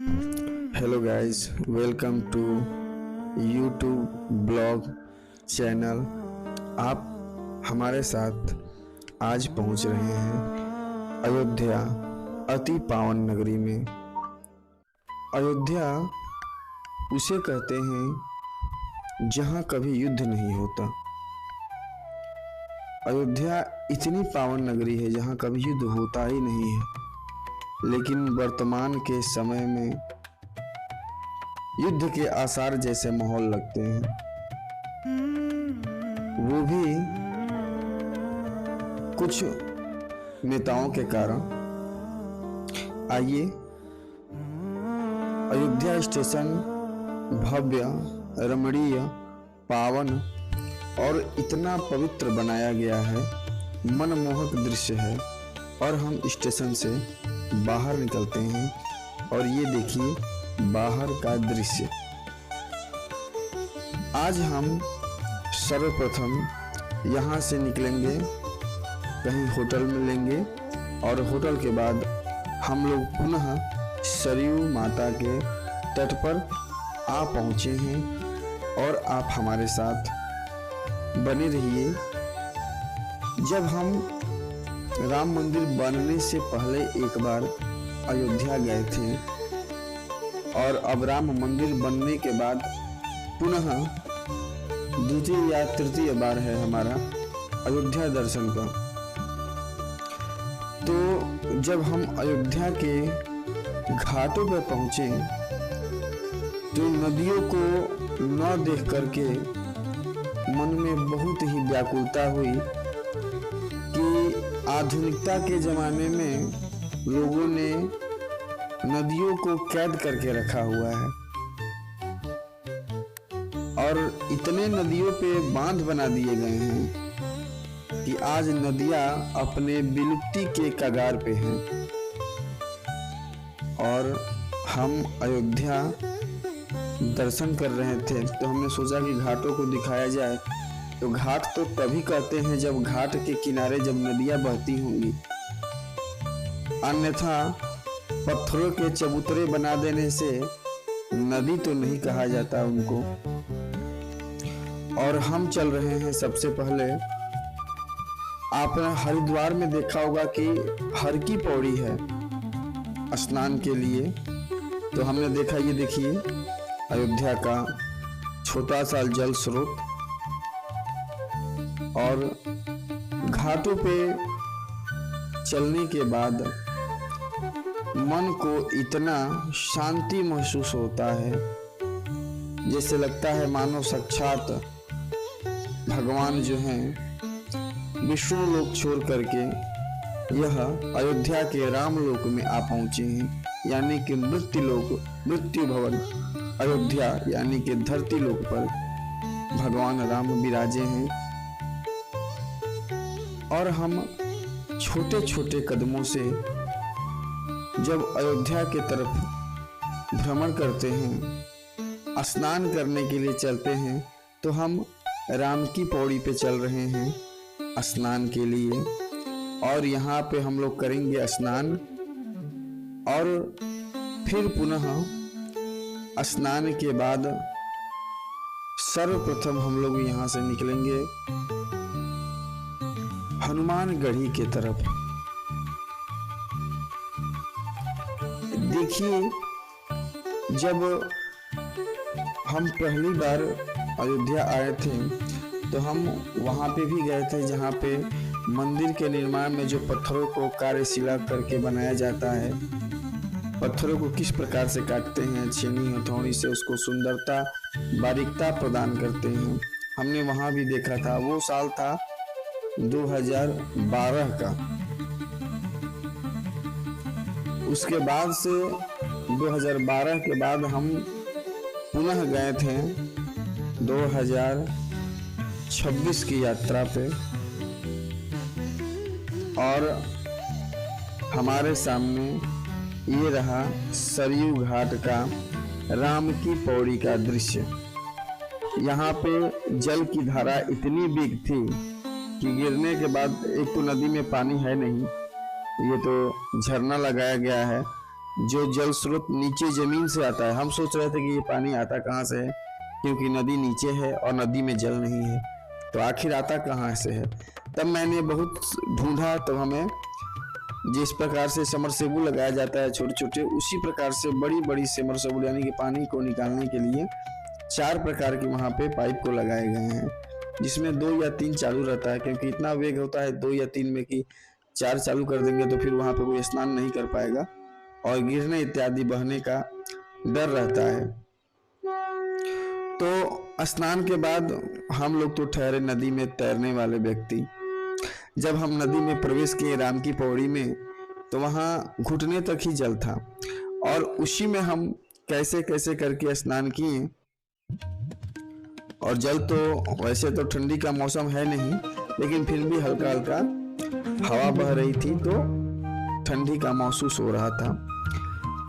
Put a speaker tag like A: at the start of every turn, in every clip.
A: Hello guys, welcome to YouTube blog channel. आप हमारे साथ आज पहुंच रहे हैं अयोध्या अति पावन नगरी में। अयोध्या उसे कहते हैं जहां कभी युद्ध नहीं होता। अयोध्या इतनी पावन नगरी है जहां कभी युद्ध होता ही नहीं है, लेकिन वर्तमान के समय में युद्ध के आसार जैसे माहौल लगते हैं, वो भी कुछ नेताओं के कारण। आइए, अयोध्या स्टेशन भव्य, रमणीय, पावन और इतना पवित्र बनाया गया है, मनमोहक दृश्य है। और हम स्टेशन से बाहर निकलते हैं और ये देखिए बाहर का दृश्य। आज हम सर्वप्रथम यहाँ से निकलेंगे, कहीं होटल में लेंगे और होटल के बाद हम लोग पुनः सरयू माता के तट पर आ पहुँचे हैं और आप हमारे साथ बने रहिए। जब हम राम मंदिर बनने से पहले एक बार अयोध्या गए थे और अब राम मंदिर बनने के बाद पुनः द्वितीय या तृतीय बार है हमारा अयोध्या दर्शन का। तो जब हम अयोध्या के घाटों पर पहुंचे तो नदियों को न देख करके मन में बहुत ही व्याकुलता हुई कि आधुनिकता के ज़माने में लोगों ने नदियों को कैद करके रखा हुआ है और इतने नदियों पे बांध बना दिए गए हैं कि आज नदियां अपने विलुप्ति के कगार पे हैं। और हम अयोध्या दर्शन कर रहे थे तो हमने सोचा कि घाटों को दिखाया जाए। तो घाट तो तभी कहते हैं जब घाट के किनारे जब नदियां बहती होंगी, अन्यथा पत्थरों के चबूतरे बना देने से नदी तो नहीं कहा जाता उनको। और हम चल रहे हैं, सबसे पहले आपने हरिद्वार में देखा होगा कि हर की पौड़ी है स्नान के लिए, तो हमने देखा, ये देखिए अयोध्या का छोटा सा जल स्रोत। और घाटों पे चलने के बाद मन को इतना शांति महसूस होता है, जैसे लगता है मानो साक्षात भगवान जो हैं विष्णु लोक छोड़ करके यह अयोध्या के राम लोक में आ पहुंचे हैं। यानी कि मृत्यु भवन अयोध्या यानी कि धरती लोक पर भगवान राम विराजे हैं। और हम छोटे छोटे कदमों से जब अयोध्या के तरफ भ्रमण करते हैं, स्नान करने के लिए चलते हैं, तो हम राम की पौड़ी पे चल रहे हैं स्नान के लिए। और यहाँ पे हम लोग करेंगे स्नान और फिर पुनः स्नान के बाद सर्वप्रथम हम लोग यहाँ से निकलेंगे हनुमानगढ़ी के तरफ। देखिए, जब हम पहली बार अयोध्या आए थे तो हम वहाँ पे भी गए थे जहाँ पे मंदिर के निर्माण में जो पत्थरों को कार्यशिला करके बनाया जाता है, पत्थरों को किस प्रकार से काटते हैं, छेनी हथौड़ी से उसको सुंदरता बारीकता प्रदान करते हैं, हमने वहाँ भी देखा था। वो साल था 2012 का। उसके बाद से 2012 के बाद हम पुनः गए थे 2026 की यात्रा पे और हमारे सामने ये रहा सरयू घाट का राम की पौड़ी का दृश्य। यहाँ पे जल की धारा इतनी बिग थी कि गिरने के बाद, एक तो नदी में पानी है नहीं, ये तो झरना लगाया गया है, जो जल स्रोत नीचे जमीन से आता है। हम सोच रहे थे कि ये पानी आता कहाँ से है, क्योंकि नदी नीचे है और नदी में जल नहीं है, तो आखिर आता कहाँ से है। तब मैंने बहुत ढूंढा, तो हमें जिस प्रकार से समरसेबुल लगाया जाता है छोटे छोटे, उसी प्रकार से बड़ी बड़ी समरसेबुल यानी कि पानी को निकालने के लिए 4 प्रकार के वहाँ पे पाइप को लगाए गए हैं, जिसमें 2 या 3 चालू रहता है, क्योंकि इतना वेग होता है 2 या 3 में कि 4 चालू कर देंगे तो फिर वहाँ पे कोई स्नान नहीं कर पाएगा और गिरने इत्यादि बहने का डर रहता है। तो स्नान के बाद हम लोग तो ठहरे नदी में तैरने वाले व्यक्ति। जब हम नदी में प्रवेश किए राम की पौड़ी में, तो वहाँ घुटने तक ही जल था और उसी में हम कैसे कैसे करके स्नान किए। और जल तो वैसे तो ठंडी का मौसम है नहीं, लेकिन फिर भी हल्का हल्का हवा बह रही थी तो ठंडी का महसूस हो रहा था।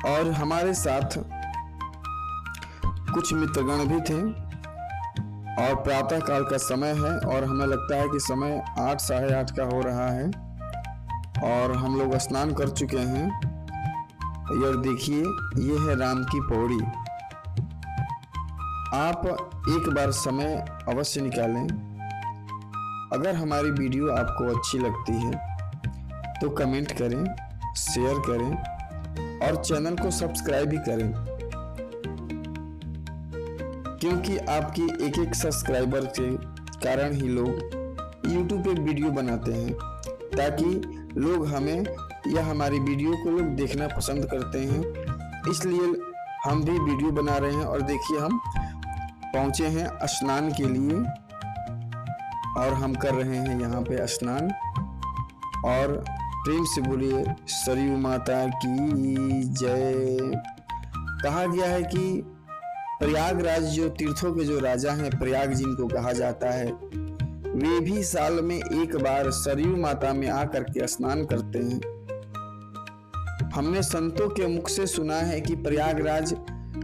A: और हमारे साथ कुछ मित्रगण भी थे और प्रातः काल का समय है और हमें लगता है कि समय 8 साढ़े 8 का हो रहा है और हम लोग स्नान कर चुके हैं। और देखिए ये है राम की पौड़ी। आप एक बार समय अवश्य निकालें। अगर हमारी वीडियो आपको अच्छी लगती है तो कमेंट करें, शेयर करें और चैनल को सब्सक्राइब भी करें, क्योंकि आपकी एक एक सब्सक्राइबर के कारण ही लोग YouTube पे वीडियो बनाते हैं, ताकि लोग हमें या हमारी वीडियो को लोग देखना पसंद करते हैं। इसलिए हम भी वीडियो बना रहे हैं। और देखिए हम पहुंचे हैं स्नान के लिए और हम कर रहे हैं यहाँ पे स्नान। और प्रेम से बोलिए सरयू माता की जय। कहा गया है कि प्रयागराज जो तीर्थों के जो राजा हैं, प्रयाग जिनको कहा जाता है, वे भी साल में एक बार सरयू माता में आकर के स्नान करते हैं। हमने संतों के मुख से सुना है कि प्रयागराज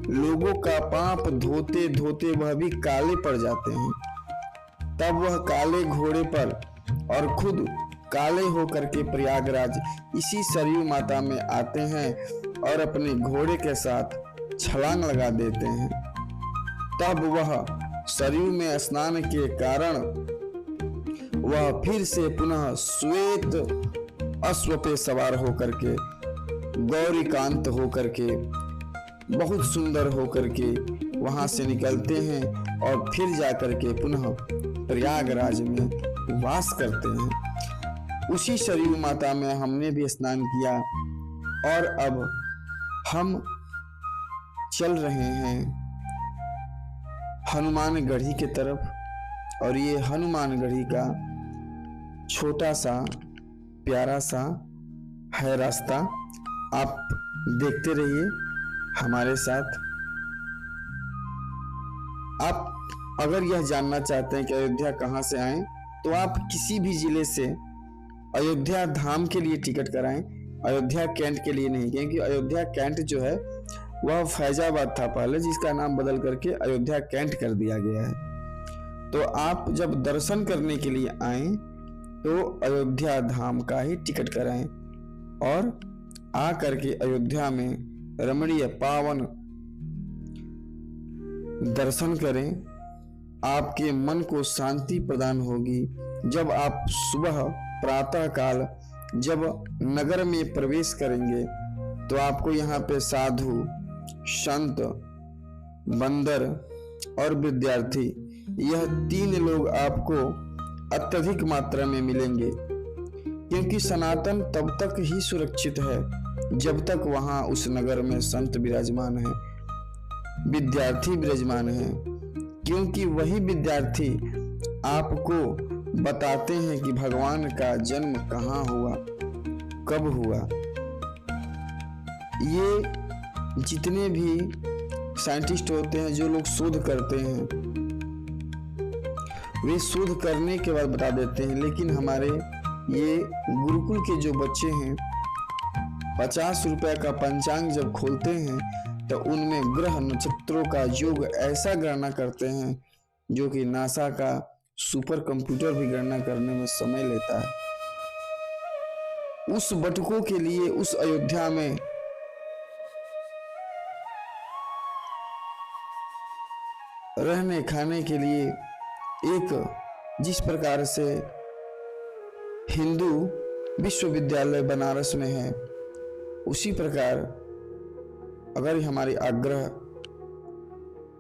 A: लोगों का पाप धोते धोते वह भी काले पड़ जाते हैं। तब वह काले घोड़े पर और खुद काले होकर के प्रयागराज इसी सरयू माता में आते हैं और अपने घोड़े के साथ छलांग लगा देते हैं। तब वह सरयू में स्नान के कारण वह फिर से पुनः श्वेत अश्व पे सवार होकर के, गौरीकांत होकर के, बहुत सुंदर होकर के वहां से निकलते हैं और फिर जाकर के पुनः प्रयागराज में वास करते हैं। उसी सरयू माता में हमने भी स्नान किया और अब हम चल रहे हैं हनुमानगढ़ी के तरफ। और ये हनुमानगढ़ी का छोटा सा प्यारा सा है रास्ता। आप देखते रहिए हमारे साथ। आप अगर यह जानना चाहते हैं कि अयोध्या कहाँ से आएं, तो आप किसी भी जिले से अयोध्या धाम के लिए टिकट कराएं, अयोध्या कैंट के लिए नहीं, क्योंकि अयोध्या कैंट जो है वह फैजाबाद था पहले, जिसका नाम बदल करके अयोध्या कैंट कर दिया गया है। तो आप जब दर्शन करने के लिए आएं तो अयोध्या धाम का ही टिकट कराएं और आ करके अयोध्या में रमणीय पावन दर्शन करें। आपके मन को शांति प्रदान होगी। जब आप सुबह प्रातः काल जब नगर में प्रवेश करेंगे तो आपको यहाँ पे साधु, संत, बंदर और विद्यार्थी, यह 3 लोग आपको अत्यधिक मात्रा में मिलेंगे, क्योंकि सनातन तब तक ही सुरक्षित है जब तक वहां उस नगर में संत विराजमान है, विद्यार्थी विराजमान है, क्योंकि वही विद्यार्थी आपको बताते हैं कि भगवान का जन्म कहाँ हुआ, कब हुआ। ये जितने भी साइंटिस्ट होते हैं, जो लोग शोध करते हैं, वे शोध करने के बाद बता देते हैं। लेकिन हमारे ये गुरुकुल के जो बच्चे हैं, 50 रुपए का पंचांग जब खोलते हैं तो उनमें ग्रह नक्षत्रों का योग ऐसा गणना करते हैं जो कि नासा का सुपर कंप्यूटर भी गणना करने में समय लेता है। उस बटुकों के लिए उस अयोध्या में रहने खाने के लिए एक जिस प्रकार से हिंदू विश्वविद्यालय बनारस में है, उसी प्रकार अगर हमारी आग्रह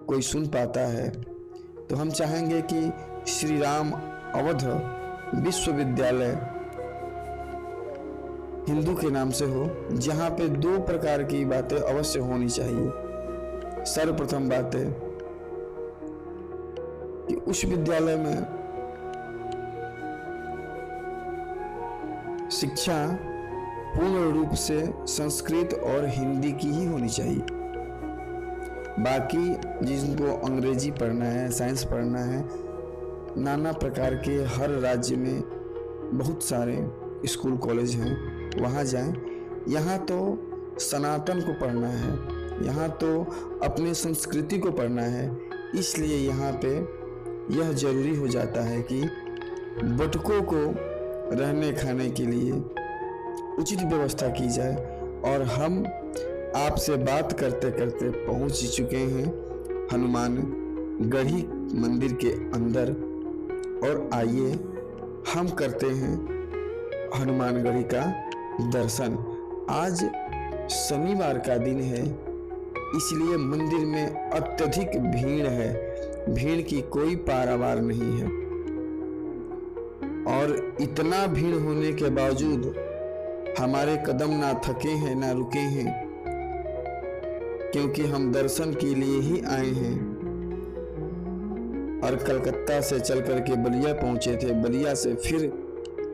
A: कोई सुन पाता है तो हम चाहेंगे कि श्री राम अवध विश्वविद्यालय हिंदू के नाम से हो, जहाँ पे 2 प्रकार की बातें अवश्य होनी चाहिए। सर्वप्रथम बात है कि उस विद्यालय में शिक्षा पूर्ण रूप से संस्कृत और हिंदी की ही होनी चाहिए। बाकी जिनको अंग्रेजी पढ़ना है, साइंस पढ़ना है, नाना प्रकार के हर राज्य में बहुत सारे स्कूल कॉलेज हैं, वहाँ जाएं। यहाँ तो सनातन को पढ़ना है, यहाँ तो अपने संस्कृति को पढ़ना है, इसलिए यहाँ पे यह जरूरी हो जाता है कि बटुकों को रहने खाने के लिए उचित व्यवस्था की जाए। और हम आपसे बात करते करते पहुंच चुके हैं हनुमान गढ़ी मंदिर के अंदर, और आइए हम करते हैं हनुमान गढ़ी का दर्शन। आज शनिवार का दिन है, इसलिए मंदिर में अत्यधिक भीड़ है, भीड़ की कोई पारावार नहीं है। और इतना भीड़ होने के बावजूद हमारे कदम ना थके हैं ना रुके हैं, क्योंकि हम दर्शन के लिए ही आए हैं। और कलकत्ता से चल करके बलिया पहुंचे थे, बलिया से फिर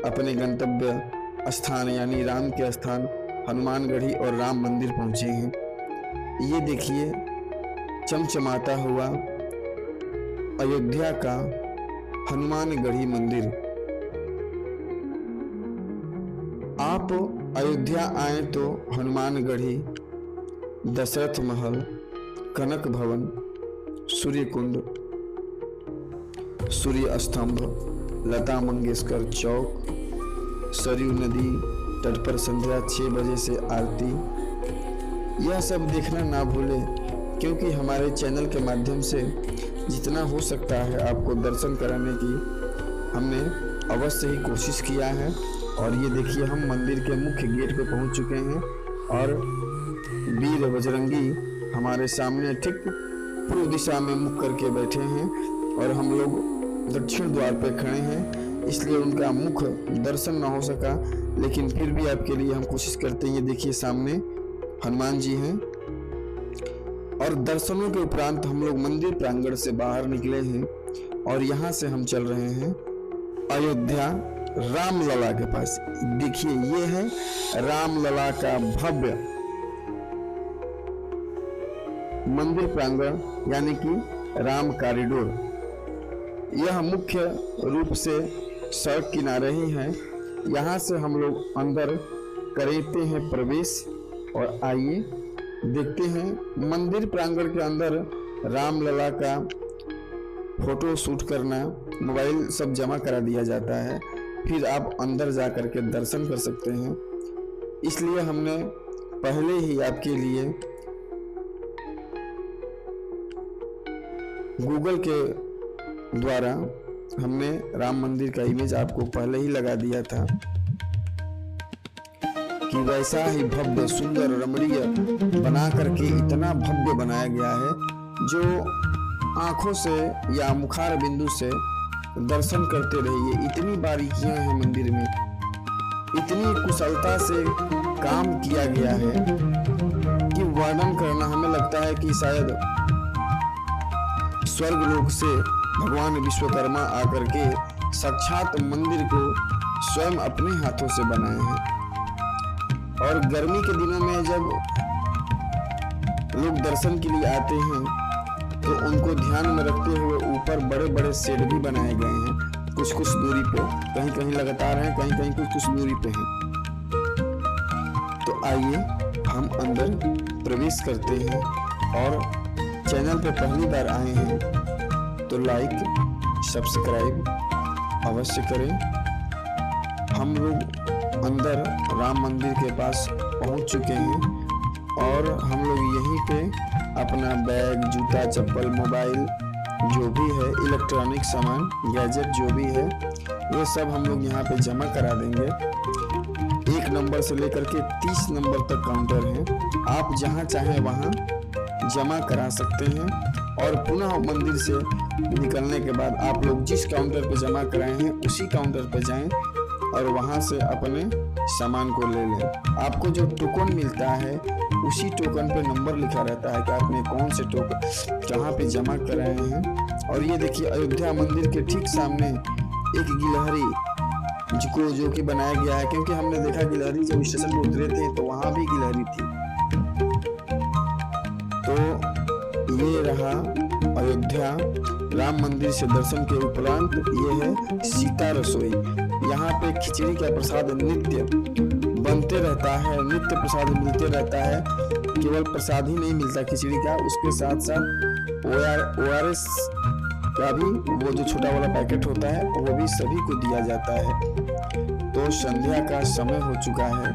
A: अपने गंतव्य स्थान यानी राम के स्थान हनुमानगढ़ी और राम मंदिर पहुंचे हैं। ये देखिए चमचमाता हुआ अयोध्या का हनुमानगढ़ी मंदिर। आप अयोध्या आए तो हनुमानगढ़ी, दशरथ महल, कनक भवन, सूर्य कुंड, सूर्य स्तंभ, लता मंगेशकर चौक, सरयू नदी तट पर संध्या 6 बजे से आरती, यह सब देखना ना भूले, क्योंकि हमारे चैनल के माध्यम से जितना हो सकता है आपको दर्शन कराने की हमने अवश्य ही कोशिश किया है। और ये देखिए हम मंदिर के मुख्य गेट पे पहुंच चुके हैं और वीर बजरंगी हमारे सामने ठीक पूर्व दिशा में मुख करके बैठे हैं और हम लोग दक्षिण द्वार पे खड़े हैं, इसलिए उनका मुख दर्शन ना हो सका, लेकिन फिर भी आपके लिए हम कोशिश करते हैं। ये देखिए सामने हनुमान जी हैं। और दर्शनों के उपरांत हम लोग मंदिर प्रांगण से बाहर निकले हैं और यहाँ से हम चल रहे हैं अयोध्या रामलला के पास। देखिए ये है रामलला का भव्य मंदिर प्रांगण यानी कि राम कॉरिडोर। यह मुख्य रूप से सड़क किनारे ही है। यहाँ से हम लोग अंदर करते हैं प्रवेश और आइए देखते हैं मंदिर प्रांगण के अंदर रामलला का फोटो शूट करना, मोबाइल सब जमा करा दिया जाता है, फिर आप अंदर जा कर के दर्शन कर सकते हैं। इसलिए हमने पहले ही आपके लिए गूगल के द्वारा हमने राम मंदिर का इमेज आपको पहले ही लगा दिया था कि वैसा ही भव्य सुंदर रमणीय बना करके इतना भव्य बनाया गया है जो आंखों से या मुखार बिंदु से दर्शन करते रहिए। इतनी बारीकियां हैं मंदिर में, इतनी कुशलता से काम किया गया है कि वर्णन करना हमें लगता है कि शायद स्वर्ग लोक से भगवान विश्वकर्मा आकर के साक्षात मंदिर को स्वयं अपने हाथों से बनाए हैं। और गर्मी के दिनों में जब लोग दर्शन के लिए आते हैं तो उनको ध्यान में रखते हुए ऊपर बड़े बड़े शेड भी बनाए गए हैं, कुछ कुछ दूरी पे, कहीं कहीं लगातार हैं, कहीं कहीं कुछ कुछ दूरी पे हैं। तो आइए हम अंदर प्रवेश करते हैं और चैनल पे पहली बार आए हैं तो लाइक सब्सक्राइब अवश्य करें। हम लोग अंदर राम मंदिर के पास पहुंच चुके हैं और हम लोग यहीं पे अपना बैग, जूता, चप्पल, मोबाइल जो भी है इलेक्ट्रॉनिक सामान, गैजेट जो भी है, वो सब हम लोग यहाँ पे जमा करा देंगे। 1 नंबर से लेकर के 30 नंबर तक काउंटर है, आप जहाँ चाहें वहाँ जमा करा सकते हैं। और पुनः मंदिर से निकलने के बाद आप लोग जिस काउंटर पे जमा कराए हैं उसी काउंटर पे जाएं और वहाँ से अपने सामान को ले लें। आपको जो टोकन मिलता है उसी टोकन पे नंबर लिखा रहता है कि आपने कौन से टोकन कहाँ पे जमा कराए हैं। और ये देखिए अयोध्या मंदिर के ठीक सामने एक गिलहरी जो कि बनाया गया है, क्योंकि हमने देखा गिलहरी जब स्टेशन पे उतरे थे तो वहाँ भी गिलहरी थी। तो ये रहा अयोध्या राम मंदिर से दर्शन के उपरांत ये है सीता रसोई। यहाँ पे खिचड़ी का प्रसाद नित्य बनते रहता है, नित्य प्रसाद मिलते रहता है। केवल प्रसाद ही नहीं मिलता खिचड़ी का, उसके साथ साथ ORS का भी वो जो छोटा वाला पैकेट होता है वो भी सभी को दिया जाता है। तो संध्या का समय हो चुका है।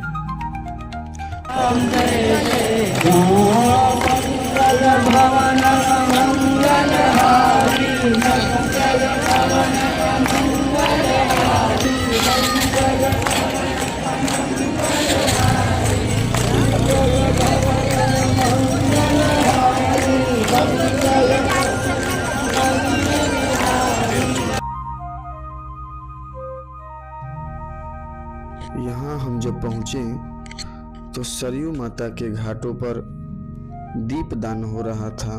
A: यहाँ हम जब पहुँचे तो सरयू माता के घाटों पर दीपदान हो रहा था।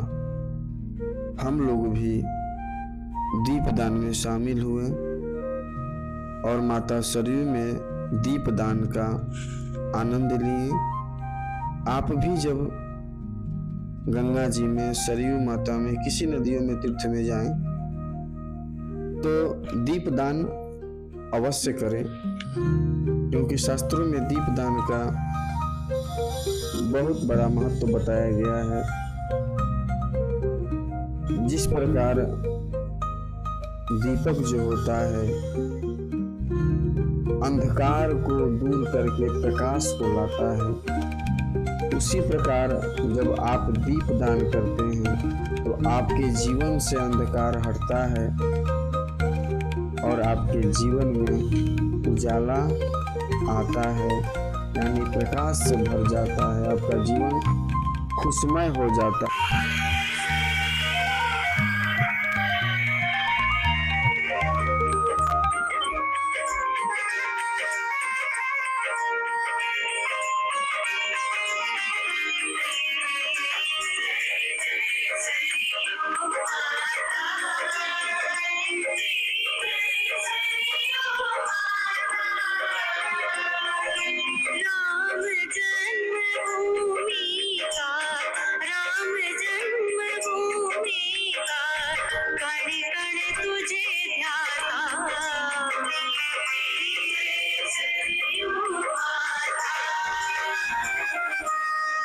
A: हम लोग भी दीपदान में शामिल हुए और माता सरयू में दीपदान का आनंद लिए। आप भी जब गंगा जी में, सरयू माता में, किसी नदियों में, तीर्थ में जाएं तो दीपदान अवश्य करें, क्योंकि शास्त्रों में दीपदान का बहुत बड़ा महत्व बताया गया है। जिस प्रकार दीपक जो होता है अंधकार को दूर करके प्रकाश को लाता है, उसी प्रकार जब आप दीपदान करते हैं तो आपके जीवन से अंधकार हटता है और आपके जीवन में उजाला आता है, यानी प्रकाश से भर जाता है, आपका जीवन खुशमय हो जाता है।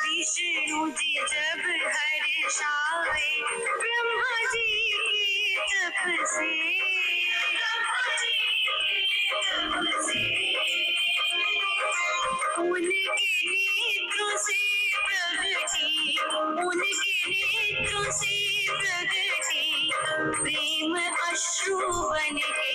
B: विष्णु जी जब हर्षाए ब्रह्मा जी के तप से, उनके नेत्रों से प्रगटी, उनके नेत्रों से प्रगटी प्रेम अश्रु बन के।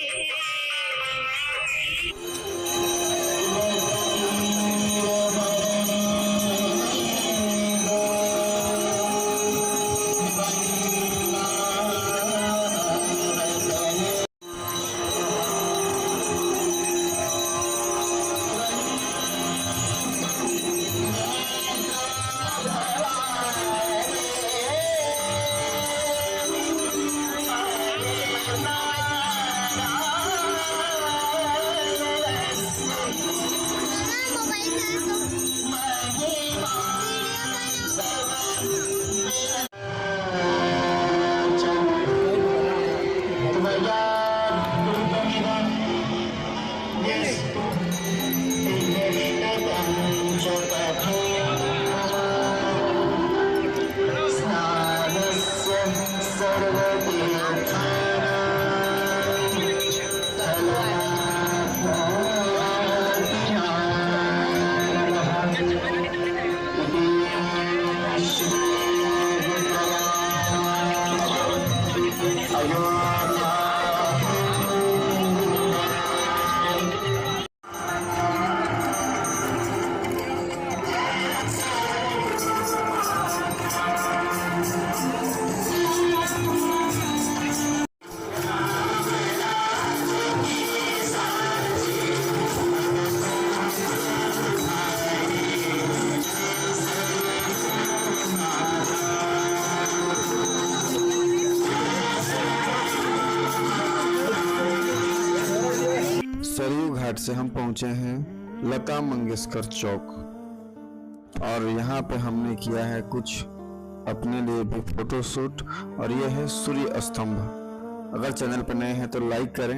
A: घाट से हम पहुंचे हैं लता मंगेशकर चौक, और यहाँ पे हमने किया है कुछ अपने लिए भी फोटोशूट। और यह है सूर्य स्तंभ। अगर चैनल पर नए हैं तो लाइक करें